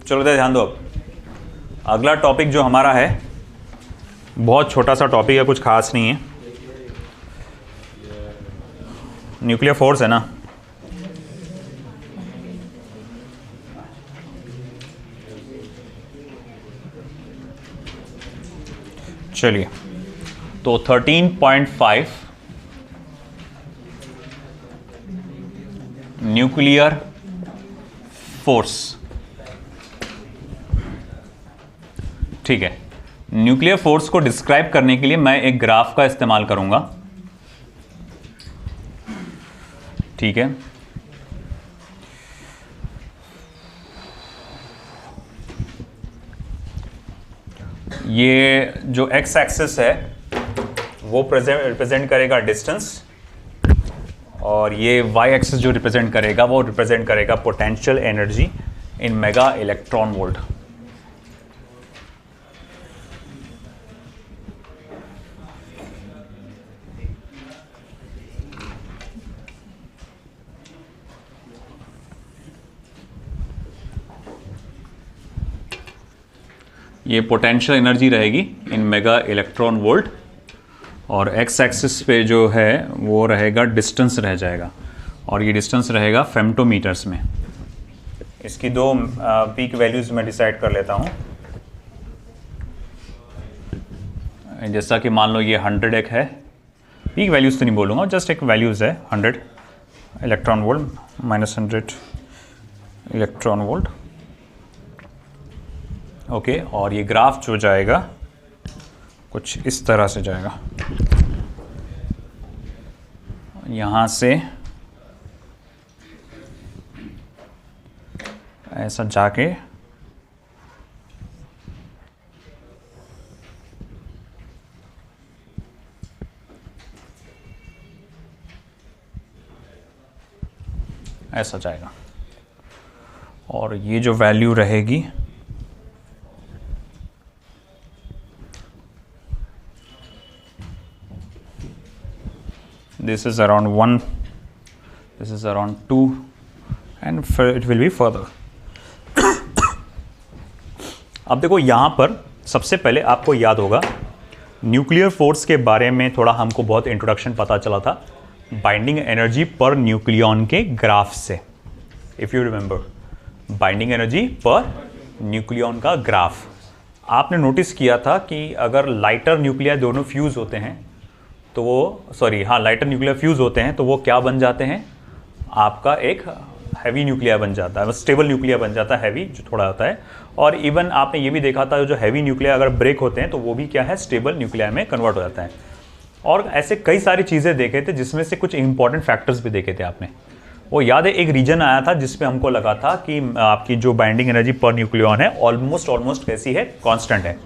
चलो ध्यान दो। अब अगला टॉपिक जो हमारा है बहुत छोटा सा टॉपिक है, कुछ खास नहीं है। न्यूक्लियर फोर्स है ना, चलिए तो 13.5 न्यूक्लियर फोर्स। ठीक है, न्यूक्लियर फोर्स को डिस्क्राइब करने के लिए मैं एक ग्राफ का इस्तेमाल करूंगा। ठीक है, ये जो एक्स एक्सिस है वो रिप्रेजेंट करेगा डिस्टेंस, और ये वाई एक्सिस जो रिप्रेजेंट करेगा वो रिप्रेजेंट करेगा potential energy in mega electron volt. ये पोटेंशियल एनर्जी रहेगी इन मेगा इलेक्ट्रॉन वोल्ट, और एक्स एक्सिस पे जो है वो रहेगा डिस्टेंस रह जाएगा, और ये डिस्टेंस रहेगा फेम्टोमीटर्स में। इसकी दो पीक वैल्यूज मैं डिसाइड कर लेता हूँ। जैसा कि मान लो ये 100 एक है, पीक वैल्यूज तो नहीं बोलूँगा, जस्ट एक वैल्यूज है 100 electron volt minus 100 electron volt. Okay, और ये ग्राफ जो जाएगा कुछ इस तरह से जाएगा, यहाँ से ऐसा जाके ऐसा जाएगा, और ये जो वैल्यू रहेगी this is around 1, this is around 2, and it will be further. अब देखो यहाँ पर सबसे पहले आपको याद होगा न्यूक्लियर फोर्स के बारे में थोड़ा हमको बहुत इंट्रोडक्शन पता चला था बाइंडिंग एनर्जी पर न्यूक्लियॉन के ग्राफ से। If you remember, binding energy पर न्यूक्लियॉन का ग्राफ आपने नोटिस किया था कि अगर लाइटर न्यूक्लियर दोनों फ्यूज होते हैं तो वो लाइटर न्यूक्लियर फ्यूज होते हैं तो वो क्या बन जाते हैं, आपका एक हैवी न्यूक्लियर बन जाता है, स्टेबल न्यूक्लियर बन जाता है, हैवी जो थोड़ा होता है। और इवन आपने ये भी देखा था जो हैवी न्यूक्लियर अगर ब्रेक होते हैं तो वो भी क्या है, स्टेबल न्यूक्लियर में कन्वर्ट हो जाता है। और ऐसे कई सारी चीज़ें देखे थे जिसमें से कुछ इंपॉर्टेंट फैक्टर्स भी देखे थे आपने। वो याद है, एक रीजन आया था जिसमें हमको लगा था कि आपकी जो बाइंडिंग एनर्जी पर न्यूक्लियॉन है ऑलमोस्ट कैसी है, कॉन्स्टेंट है।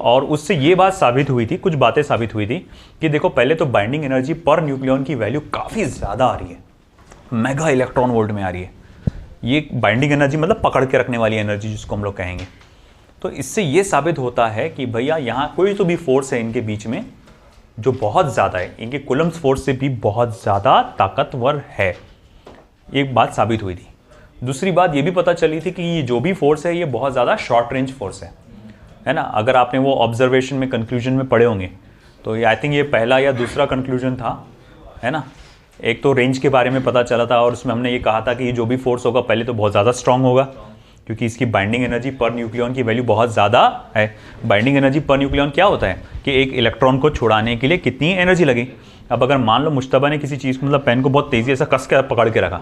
और उससे ये बात साबित हुई थी, कुछ बातें साबित हुई थी कि देखो पहले तो बाइंडिंग एनर्जी पर न्यूक्लियॉन की वैल्यू काफ़ी ज़्यादा आ रही है, मेगा इलेक्ट्रॉन वोल्ट में आ रही है। ये बाइंडिंग एनर्जी मतलब पकड़ के रखने वाली एनर्जी जिसको हम लोग कहेंगे। तो इससे ये साबित होता है कि भैया यहाँ कोई तो भी फोर्स है इनके बीच में जो बहुत ज़्यादा है, इनके कूलम्स फोर्स से भी बहुत ज़्यादा ताकतवर है। एक बात साबित हुई थी। दूसरी बात ये भी पता चली थी कि ये जो भी फोर्स है ये बहुत ज़्यादा शॉर्ट रेंज फोर्स है ना। अगर आपने वो ऑब्जर्वेशन में कंक्लूजन में पढ़े होंगे तो आई थिंक ये पहला या दूसरा कंक्लूजन था, है ना। एक तो रेंज के बारे में पता चला था और उसमें हमने ये कहा था कि ये जो भी फोर्स होगा पहले तो बहुत ज़्यादा स्ट्रांग होगा क्योंकि इसकी बाइंडिंग एनर्जी पर न्यूक्लियॉन की वैल्यू बहुत ज़्यादा है। बाइंडिंग एनर्जी पर न्यूक्लियॉन क्या होता है कि एक इलेक्ट्रॉन को छुड़ाने के लिए कितनी एनर्जी लगी। अब अगर मान लो मुश्तबा ने किसी चीज़ मतलब पेन को बहुत तेज़ी ऐसा कस के पकड़ के रखा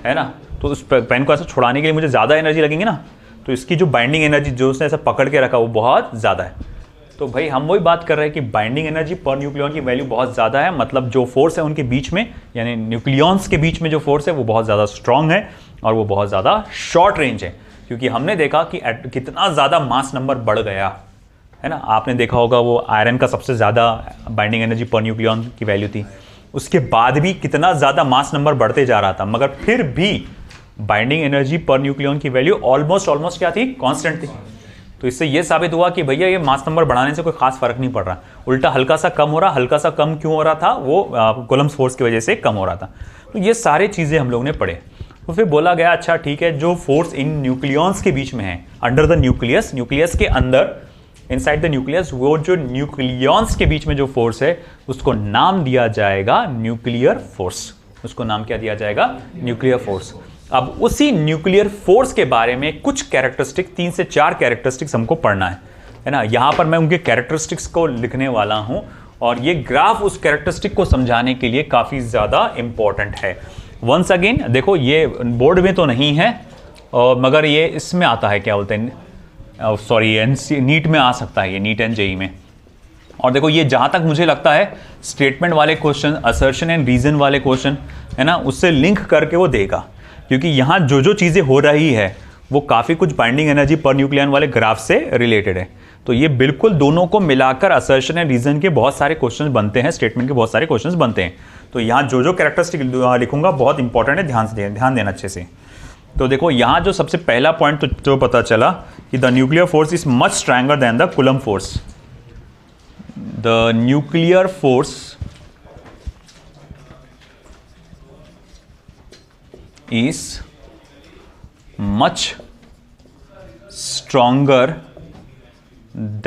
है ना, तो उस पेन को ऐसा छुड़ाने के लिए मुझे ज़्यादा एनर्जी लगेंगी ना, तो इसकी जो बाइंडिंग एनर्जी जो उसने ऐसा पकड़ के रखा वो बहुत ज़्यादा है। तो भाई हम वही बात कर रहे हैं कि बाइंडिंग एनर्जी पर न्यूक्लियॉन की वैल्यू बहुत ज़्यादा है, मतलब जो फोर्स है उनके बीच में यानी न्यूक्लियॉन्स के बीच में जो फोर्स है वो बहुत ज़्यादा स्ट्रांग है और वो बहुत ज़्यादा शॉर्ट रेंज है। क्योंकि हमने देखा कि कितना ज़्यादा मास नंबर बढ़ गया है ना। आपने देखा होगा वो आयरन का सबसे ज़्यादा बाइंडिंग एनर्जी पर न्यूक्लियॉन की वैल्यू थी, उसके बाद भी कितना ज़्यादा मास नंबर बढ़ते जा रहा था, मगर फिर भी बाइंडिंग एनर्जी पर न्यूक्लियॉन की वैल्यू ऑलमोस्ट क्या थी, कांस्टेंट थी। तो इससे ये साबित हुआ कि भैया ये मास नंबर बढ़ाने से कोई खास फर्क नहीं पड़ रहा, उल्टा हल्का सा कम हो रहा। हल्का सा कम क्यों हो रहा था, वो कूलम्स फोर्स की वजह से कम हो रहा था। तो ये सारी चीज़ें हम लोग ने पढ़े। तो फिर बोला गया अच्छा ठीक है, जो फोर्स इन न्यूक्लियॉन्स के बीच में है, अंडर द न्यूक्लियस, न्यूक्लियस के अंदर, इनसाइड द न्यूक्लियस, वो जो न्यूक्लियॉन्स के बीच में जो फोर्स है उसको नाम दिया जाएगा न्यूक्लियर फोर्स। उसको नाम क्या दिया जाएगा? Nuclear force. अब उसी न्यूक्लियर फोर्स के बारे में कुछ कैरेक्टरिस्टिक, 3 से 4 कैरेक्टरिस्टिक्स हमको पढ़ना है ना। यहां पर मैं उनके कैरेक्टरिस्टिक्स को लिखने वाला हूं और ये ग्राफ उस कैरेक्टरिस्टिक को समझाने के लिए काफी ज्यादा इंपॉर्टेंट है। वंस अगेन देखो, ये बोर्ड में तो नहीं है और मगर ये इसमें आता है, क्या बोलते हैं, सॉरी नीट में आ सकता है, ये नीट एंड जेई में। और देखो ये जहां तक मुझे लगता है स्टेटमेंट वाले क्वेश्चन, असर्शन एंड रीजन वाले क्वेश्चन है ना, उससे लिंक करके वो देगा, क्योंकि यहां जो जो चीजें हो रही है वो काफी कुछ बाइंडिंग एनर्जी पर न्यूक्लियन वाले ग्राफ से रिलेटेड है। तो ये बिल्कुल दोनों को मिलाकर असर्शन एंड रीजन के बहुत सारे क्वेश्चन बनते हैं, स्टेटमेंट के बहुत सारे क्वेश्चन बनते हैं। तो यहां जो जो कैरेक्टरिस्टिक लिखूंगा बहुत इंपॉर्टेंट है, ध्यान देना अच्छे से। तो देखो यहां जो सबसे पहला पॉइंट तो पता चला कि the nuclear force is much stronger than the coulomb force. The nuclear force is much stronger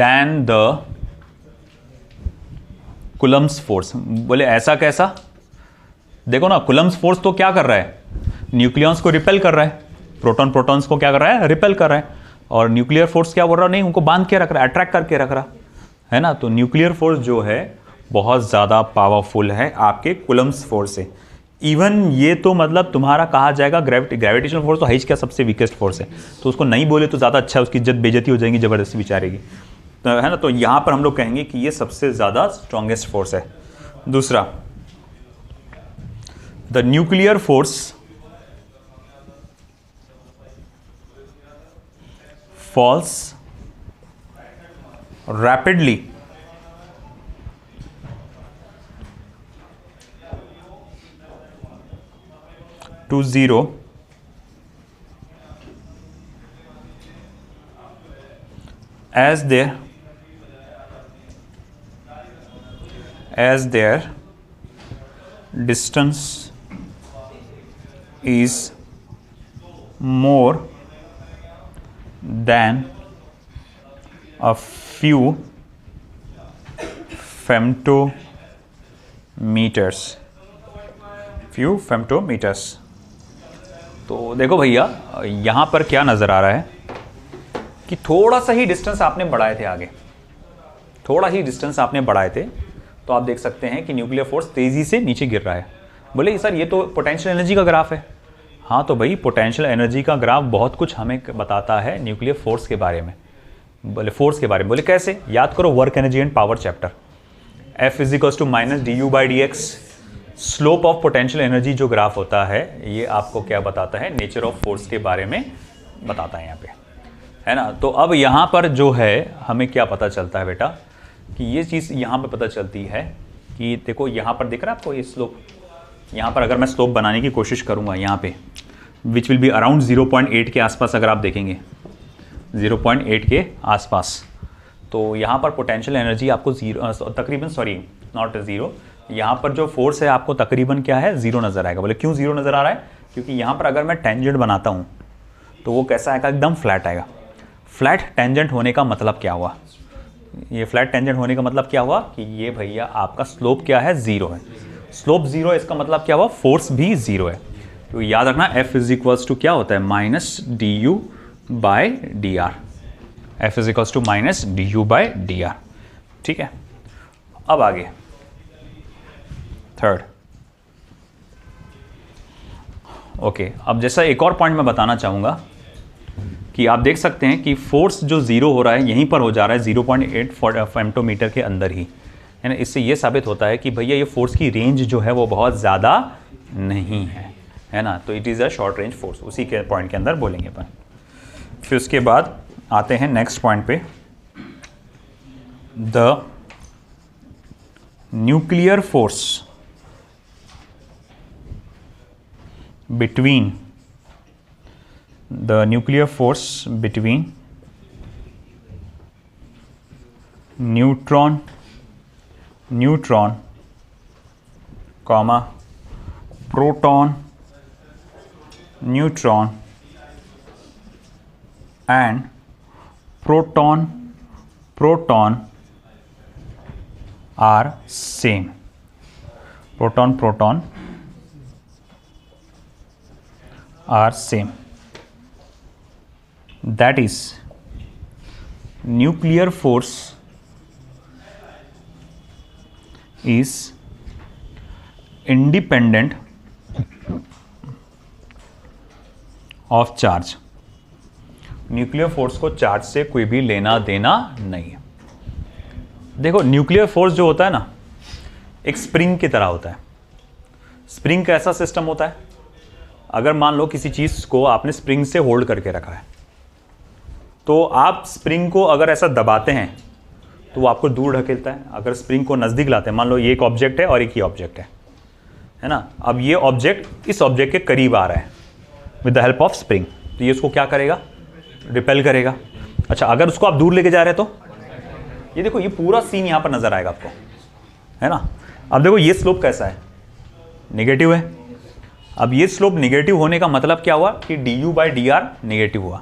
than the Coulomb's force। बोले ऐसा कैसा? देखो ना, Coulomb's force तो क्या कर रहा है? न्यूक्लियॉन्स को रिपेल कर रहा है, प्रोटॉन प्रोटॉन्स को क्या कर रहा है? रिपेल कर रहा है। और न्यूक्लियर फोर्स क्या बोल रहा है? नहीं, उनको बांध के रख रहा है, अट्रैक्ट करके रख रहा है ना। तो न्यूक्लियर फोर्स जो है बहुत ज़्यादा पावरफुल है आपके कूलम्ब्स फोर्स से। इवन ये तो मतलब तुम्हारा कहा जाएगा ग्रेविटेशनल फोर्स तो हाइज का सबसे वीकेस्ट फोर्स है, तो उसको नहीं बोले तो ज़्यादा अच्छा है, उसकी इज्जत बेइज्जती हो जाएगी ज़बरदस्ती बेचारेगी, तो है ना। तो यहाँ पर हम लोग कहेंगे कि ये सबसे ज़्यादा स्ट्रॉन्गेस्ट फोर्स है। दूसरा, the nuclear force falls rapidly to zero as their distance is more than a few femtometers। तो देखो भैया यहां पर क्या नजर आ रहा है कि थोड़ा सा ही डिस्टेंस आपने बढ़ाए थे आगे, थोड़ा ही डिस्टेंस आपने बढ़ाए थे, तो आप देख सकते हैं कि न्यूक्लियर फोर्स तेजी से नीचे गिर रहा है। बोले सर ये तो पोटेंशियल एनर्जी का ग्राफ है। हाँ तो भाई पोटेंशियल एनर्जी का ग्राफ बहुत कुछ हमें बताता है न्यूक्लियर फोर्स के बारे में। बोले फोर्स के बारे में, बोले कैसे? याद करो work energy and power chapter. F is to minus du/dx। Slope of potential energy जो ग्राफ होता है ये आपको क्या बताता है? नेचर ऑफ फोर्स के बारे में बताता है यहाँ पे, है ना। तो अब यहाँ पर जो है हमें क्या पता चलता है बेटा कि ये चीज़ यहाँ पर पता चलती है कि देखो यहाँ पर दिख रहा है आपको ये स्लोप। यहाँ पर अगर मैं स्लोप बनाने की कोशिश करूँगा यहाँ पे, विच विल बी अराउंड 0.8 के आसपास, अगर आप देखेंगे 0.8 के आसपास, तो यहाँ पर पोटेंशियल एनर्जी आपको तकरीबन, सॉरी नॉट ज़ीरो, यहाँ पर जो फोर्स है आपको तकरीबन क्या है? 0 नज़र आएगा। बोले क्यों 0 नज़र आ रहा है? क्योंकि यहाँ पर अगर मैं टेंजेंट बनाता हूँ तो वो कैसा आएगा? एकदम फ्लैट आएगा। फ्लैट टेंजेंट होने का मतलब क्या हुआ? ये फ्लैट टेंजेंट होने का मतलब क्या हुआ कि ये भैया आपका स्लोप क्या है? 0 है। स्लोप 0 है, इसका मतलब क्या हुआ? फोर्स भी 0 है। तो याद रखना F इज इक्वल्स टू क्या होता है? Minus du/dr। F is equals to minus du/dr। ठीक है, अब आगे थर्ड। ओके, अब जैसा एक और पॉइंट मैं बताना चाहूंगा कि आप देख सकते हैं कि फोर्स जो 0 हो रहा है यहीं पर हो जा रहा है 0.8 फेम्टोमीटर के अंदर ही, है ना। इससे ये साबित होता है कि भैया ये फोर्स की रेंज जो है वो बहुत ज़्यादा नहीं है ना। तो it is a short range force, उसी के पॉइंट के अंदर बोलेंगे अपन। फिर उसके बाद आते हैं नेक्स्ट पॉइंट पे, the nuclear force between neutron comma proton neutron and proton are same. Proton are same, that is nuclear force is independent of charge। Nuclear force को चार्ज से कोई भी लेना देना नहीं है। देखो न्यूक्लियर फोर्स जो होता है ना, एक स्प्रिंग की तरह होता है। स्प्रिंग का ऐसा सिस्टम होता है, अगर मान लो किसी चीज को आपने स्प्रिंग से होल्ड करके रखा है, तो आप स्प्रिंग को अगर ऐसा दबाते हैं तो वो आपको दूर ढकेलता है। अगर स्प्रिंग को नज़दीक लाते हैं, मान लो ये एक ऑब्जेक्ट है और एक ही ऑब्जेक्ट है ना, अब ये ऑब्जेक्ट इस ऑब्जेक्ट के करीब आ रहा है with the help of spring, तो ये उसको क्या करेगा, रिपेल करेगा। अच्छा, अगर उसको आप दूर लेके जा रहे हैं तो ये देखो, ये पूरा सीन यहाँ पर नजर आएगा आपको, है ना। अब देखो ये स्लोप कैसा है, नेगेटिव है। अब ये स्लोप नेगेटिव होने का मतलब क्या हुआ कि du/dr नेगेटिव हुआ।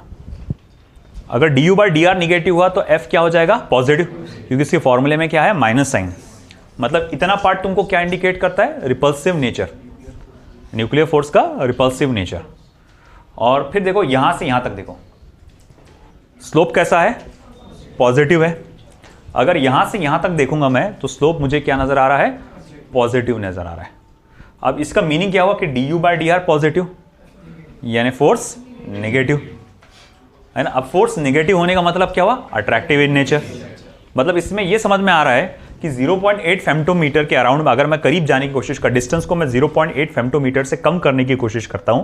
अगर du/dr नेगेटिव हुआ तो f क्या हो जाएगा, पॉजिटिव, क्योंकि इसके फॉर्मूले में क्या है, माइनस साइन। मतलब इतना पार्ट तुमको क्या इंडिकेट करता है, रिपल्सिव नेचर, न्यूक्लियर फोर्स का रिपल्सिव नेचर। और फिर देखो यहां से यहां तक देखो, स्लोप कैसा है, पॉजिटिव है। अगर यहां से यहां तक देखूंगा मैं तो स्लोप मुझे क्या नजर आ रहा है, पॉजिटिव नजर आ रहा है। अब इसका मीनिंग क्या हुआ कि du/dr पॉजिटिव, यानी फोर्स नेगेटिव, है ना। अब फोर्स नेगेटिव होने का मतलब क्या हुआ, अट्रैक्टिव इन नेचर। मतलब इसमें यह समझ में आ रहा है कि 0.8 फेम्टोमीटर के अराउंड में अगर मैं करीब जाने की कोशिश कर, डिस्टेंस को मैं 0.8 फेम्टोमीटर से कम करने की कोशिश करता हूं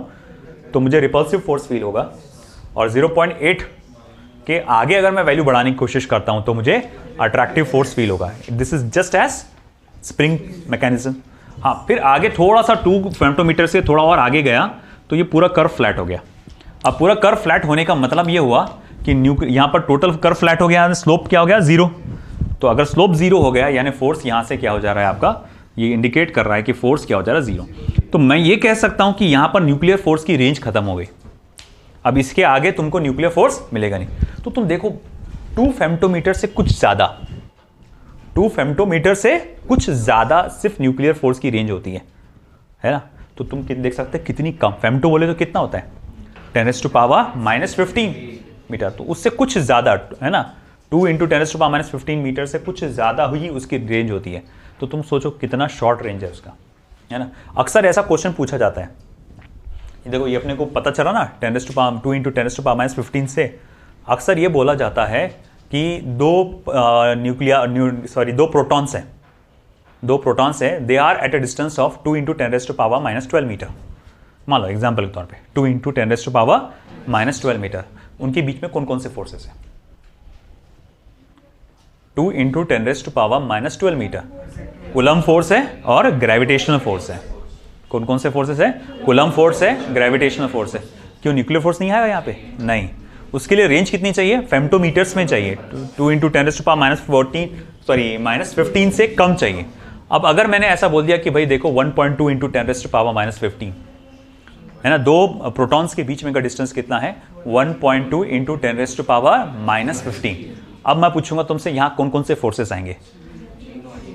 तो मुझे रिपल्सिव फोर्स फील होगा, और 0.8 के आगे अगर मैं वैल्यू बढ़ाने की कोशिश करता हूं तो मुझे अट्रैक्टिव फोर्स फील होगा। This is just as spring mechanism. हाँ, फिर आगे थोड़ा सा 2 फेम्टोमीटर से थोड़ा और आगे गया तो ये पूरा कर्व फ्लैट हो गया। अब पूरा कर्व फ्लैट होने का मतलब ये हुआ कि यहां पर टोटल कर्व फ्लैट हो गया, स्लोप क्या हो गया, 0। तो अगर स्लोप 0 हो गया यानी फोर्स यहां से क्या हो जा रहा है आपका, ये इंडिकेट कर रहा है कि फोर्स क्या हो जा रहा है, 0। तो मैं ये कह सकता हूं कि यहां पर न्यूक्लियर फोर्स की रेंज खत्म हो गई। अब इसके आगे तुमको न्यूक्लियर फोर्स मिलेगा नहीं। तो तुम देखो 2 फेम्टोमीटर से कुछ ज्यादा, 2 फेम्टोमीटर से कुछ ज्यादा सिर्फ न्यूक्लियर फोर्स की रेंज होती है ना। तो तुम देख सकते हैं कितनी कम, फेम्टो बोले तो कितना होता है, 10⁻⁻15 मीटर, तो उससे कुछ ज्यादा, है ना। 2 × 10⁻⁻15 मीटर से कुछ ज्यादा ही उसकी रेंज होती है। तो तुम सोचो कितना शॉर्ट रेंज है उसका, है ना। अक्सर ऐसा क्वेश्चन पूछा जाता है, ये देखो ये अपने को पता चला ना, 2 × 10⁻15 से अक्सर ये बोला जाता है कि 2 प्रोटॉन्स हैं, 2 प्रोटॉन्स हैं, they are at a distance of 2 × 10⁻12 metre. मान लो एग्जाम्पल के तौर पे 2 × 10⁻12 मीटर, उनके बीच में कौन कौन से फोर्सेस हैं, 2 × 10⁻12 मीटर, कूलम्ब फोर्स है और ग्रेविटेशनल फोर्स है। कौन कौन से फोर्सेस है, कूलम्ब फोर्स है, ग्रेविटेशनल फोर्स है। क्यों, न्यूक्लियर फोर्स नहीं आएगा यहाँ पे, नहीं। उसके लिए रेंज कितनी चाहिए, फेम्टोमीटर्स में चाहिए, 2 × 10⁻15 से कम चाहिए। अब अगर मैंने ऐसा बोल दिया कि भाई देखो 1.2 × 10⁻15 है ना, 2 प्रोटॉन्स के बीच में का डिस्टेंस कितना है, 1.2 × 10⁻15। अब मैं पूछूंगा तुमसे यहां कौन कौन से फोर्सेस आएंगे।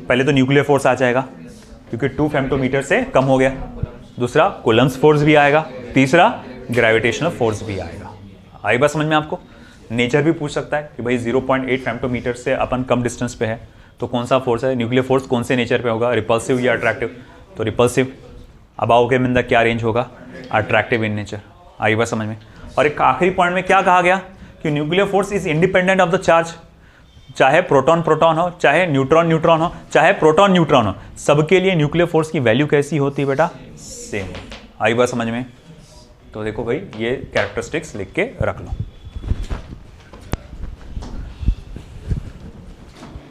पहले तो न्यूक्लियर फोर्स आ जाएगा क्योंकि 2 फेम्टोमीटर से कम हो गया, दूसरा कूलम्ब्स फोर्स भी आएगा, तीसरा ग्रेविटेशनल फोर्स भी आएगा। आई बात समझ में आपको। नेचर भी पूछ सकता है कि भाई 0.8 फेम्टोमीटर से अपन कम डिस्टेंस पे है तो कौन सा फोर्स है, न्यूक्लियर फोर्स कौन से नेचर पे होगा, रिपल्सिव या अट्रैक्टिव, तो रिपल्सिव। अब आओगे मिंदा क्या रेंज होगा, अट्रैक्टिव इन नेचर। आई बात समझ में। और एक आखिरी पॉइंट में क्या कहा गया कि nuclear force is independent of the charge, चाहे प्रोटॉन प्रोटॉन हो, चाहे न्यूट्रॉन न्यूट्रॉन हो, चाहे प्रोटॉन न्यूट्रॉन हो, सबके लिए न्यूक्लियर फोर्स की वैल्यू कैसी होती है बेटा, सेम। आई बात समझ में। तो देखो भाई ये कैरेक्टरिस्टिक्स लिख के रख लो।